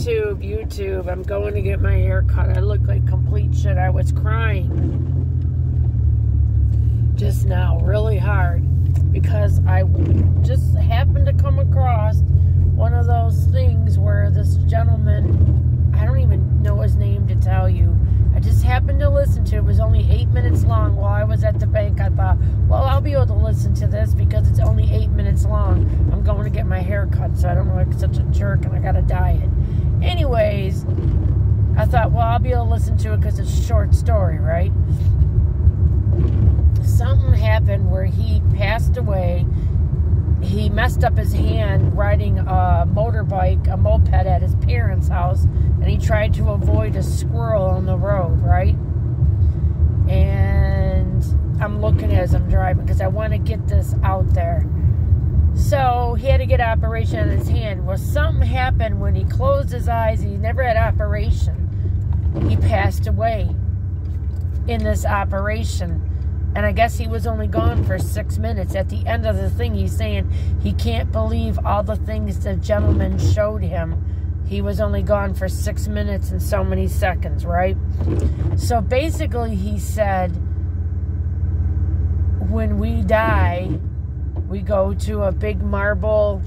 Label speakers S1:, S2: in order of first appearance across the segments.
S1: YouTube, I'm going to get my hair cut. I look like complete shit. I was crying just now, really hard, because I just happened to come across one of those things where this gentleman, I don't even know his name to tell you, I just happened to listen to it. It was only 8 minutes long. While I was at the bank, I thought, well, I'll be able to listen to this because it's only 8 minutes long. I'm going to get my hair cut, so I don't look like such a jerk, and I got a diet. Anyways, I thought, well, I'll be able to listen to it because it's a short story, right? Something happened where he passed away. He messed up his hand riding a motorbike, a moped at his parents' house, and he tried to avoid a squirrel on the road, right? And I'm looking as I'm driving because I want to get this out there. So he had to get an operation on his hand. Well, something happened when he closed his eyes. He never had operation. He passed away in this operation. And I guess he was only gone for 6 minutes. At the end of the thing, he's saying he can't believe all the things the gentleman showed him. He was only gone for 6 minutes and so many seconds, right? So basically, he said, when we die, we go to a big marble,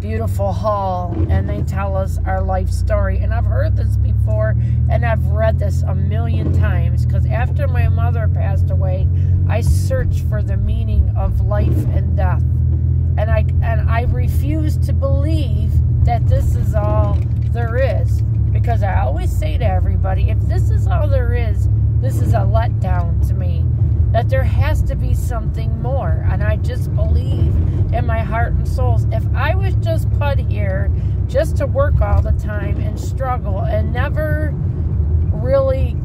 S1: beautiful hall, and they tell us our life story. And I've heard this before, and I've read this a million times, because after my mother passed away, I searched for the meaning of life and death. And I refuse to believe that this is all there is, because I always say to everybody, if this is all there is, this is a letdown to me. That there has to be something more. And I just believe in my heart and soul, if I was just put here just to work all the time and struggle and never really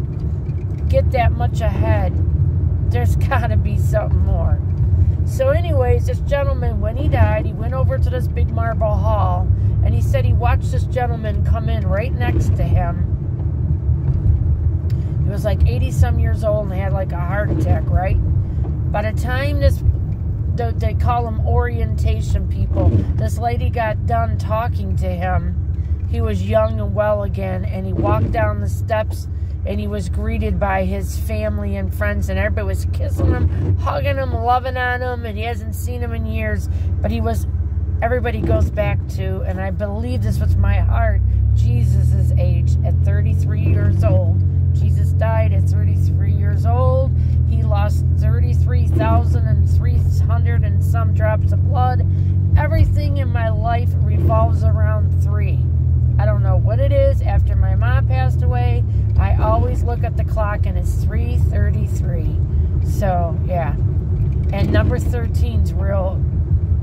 S1: get that much ahead, there's got to be something more. So anyways, this gentleman, when he died, he went over to this big marble hall, and he said he watched this gentleman come in right next to him. He was like 80-some years old and had like a heart attack, right? By the time they call them orientation people, this lady got done talking to him, he was young and well again, and he walked down the steps, and he was greeted by his family and friends, and everybody was kissing him, hugging him, loving on him, and he hasn't seen him in years, but everybody goes back to, and I believe this was my heart, Jesus' age, at 33 years old. Jesus died at 33 years old. He lost 33,300 and some drops of blood. Everything in my life revolves around 3. I don't know what it is. After my mom passed away, I always look at the clock and it's 3:33. So, yeah. And number 13's real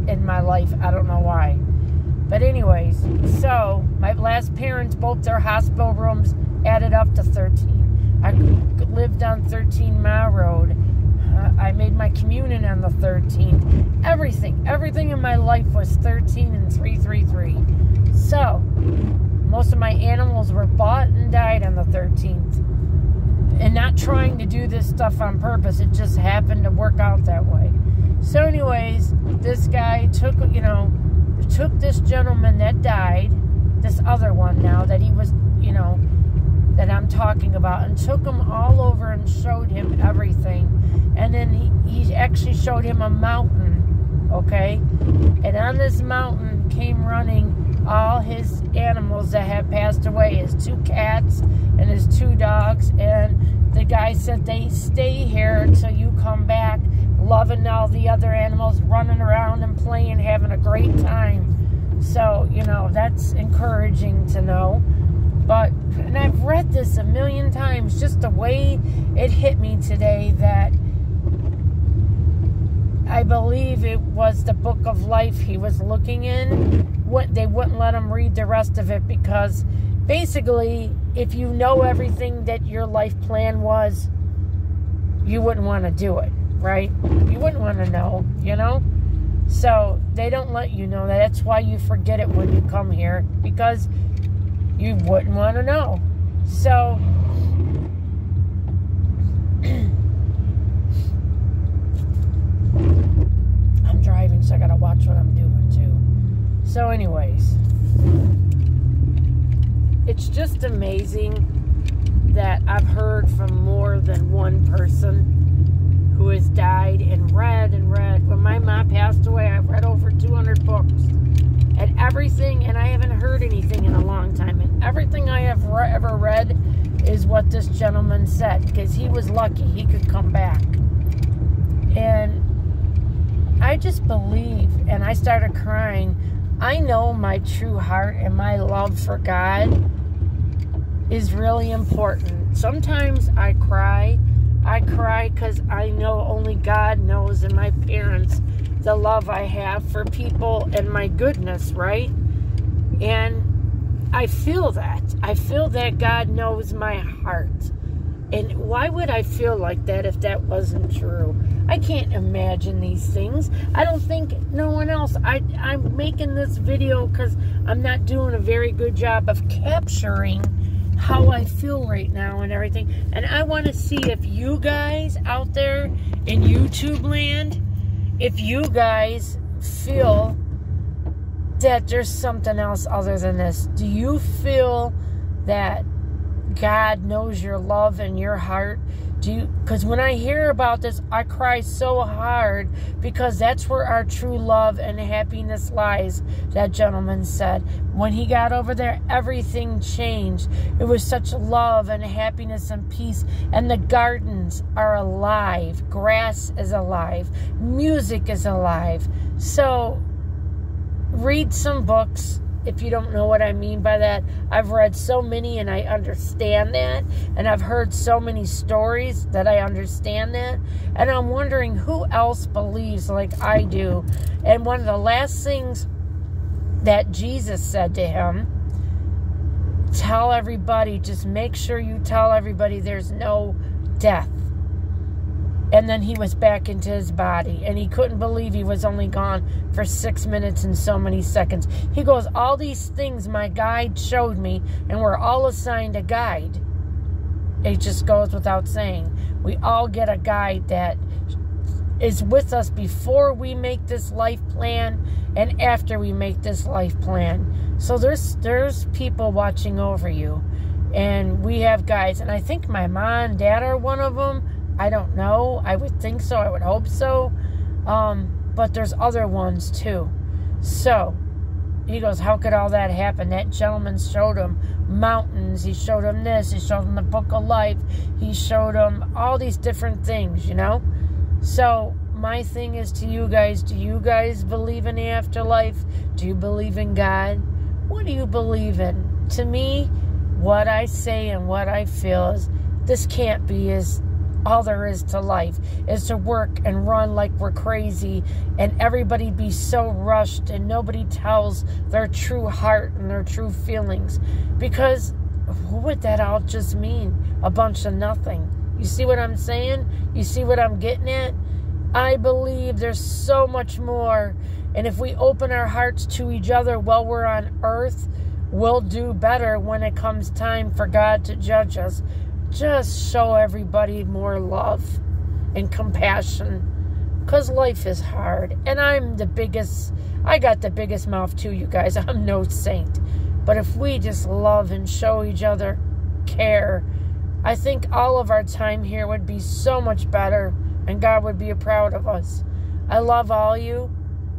S1: in my life. I don't know why. But anyways, so my last parents, both their hospital rooms added up to 13. I lived on 13 Mile Road. I made my communion on the 13th. Everything in my life was 13 and 333. So, most of my animals were bought and died on the 13th. And not trying to do this stuff on purpose. It just happened to work out that way. So anyways, this guy took this gentleman that died, this other one now that he was, that I'm talking about, and took him all over and showed him everything. And then he actually showed him a mountain, okay? And on this mountain came running all his animals that had passed away, his 2 cats and his 2 dogs. And the guy said, they stay here until you come back, loving all the other animals, running around and playing, having a great time. So, that's encouraging to know. And I've read this a million times, just the way it hit me today, that I believe it was the book of life he was looking in. They wouldn't let him read the rest of it because basically, if you know everything that your life plan was, you wouldn't want to do it, right? You wouldn't want to know, So they don't let you know that. That's why you forget it when you come here, because you wouldn't want to know. So I'm driving, so I gotta watch what I'm doing too. So anyways, it's just amazing that I've heard from more than one person who has died and read. When my mom passed away, I've read over 200 books and everything, and I haven't heard anything in a long time. And everything I have ever read is what this gentleman said, because he was lucky. He could come back. And I just believe, and I started crying. I know my true heart and my love for God is really important. Sometimes I cry. I cry because I know only God knows, and my parents, the love I have for people and my goodness, right? And I feel that. I feel that God knows my heart. And why would I feel like that if that wasn't true? I can't imagine these things. I don't think no one else. I'm making this video because I'm not doing a very good job of capturing how I feel right now and everything. And I want to see if you guys out there in YouTube land, if you guys feel that there's something else other than this. Do you feel that God knows your love and your heart? Because when I hear about this, I cry so hard, because that's where our true love and happiness lies, that gentleman said. When he got over there, everything changed. It was such love and happiness and peace. And the gardens are alive. Grass is alive. Music is alive. So read some books. If you don't know what I mean by that, I've read so many and I understand that. And I've heard so many stories that I understand that. And I'm wondering who else believes like I do. And one of the last things that Jesus said to him, tell everybody, just make sure you tell everybody there's no death. And then he was back into his body. And he couldn't believe he was only gone for 6 minutes and so many seconds. He goes, all these things my guide showed me, and we're all assigned a guide. It just goes without saying. We all get a guide that is with us before we make this life plan and after we make this life plan. So there's people watching over you. And we have guides. And I think my mom and dad are one of them. I don't know. I would think so. I would hope so. But there's other ones too. So he goes, how could all that happen? That gentleman showed him mountains. He showed him this. He showed him the book of life. He showed him all these different things, you know. So my thing is to you guys, do you guys believe in the afterlife? Do you believe in God? What do you believe in? To me, what I say and what I feel is this can't be as all there is to life, is to work and run like we're crazy and everybody be so rushed and nobody tells their true heart and their true feelings. Because what would that all just mean? A bunch of nothing. You see what I'm saying? You see what I'm getting at? I believe there's so much more. And if we open our hearts to each other while we're on earth, we'll do better when it comes time for God to judge us. Just show everybody more love and compassion, because life is hard. And I got the biggest mouth too, you guys. I'm no saint. But if we just love and show each other care, I think all of our time here would be so much better, and God would be proud of us. I love all you.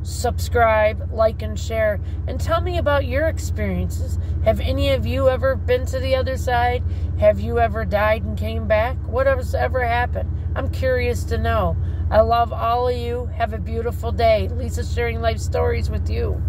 S1: Subscribe, like, and share, and tell me about your experiences. Have any of you ever been to the other side? Have you ever died and came back? What has ever happened? I'm curious to know. I love all of you. Have a beautiful day. Lisa sharing life stories with you.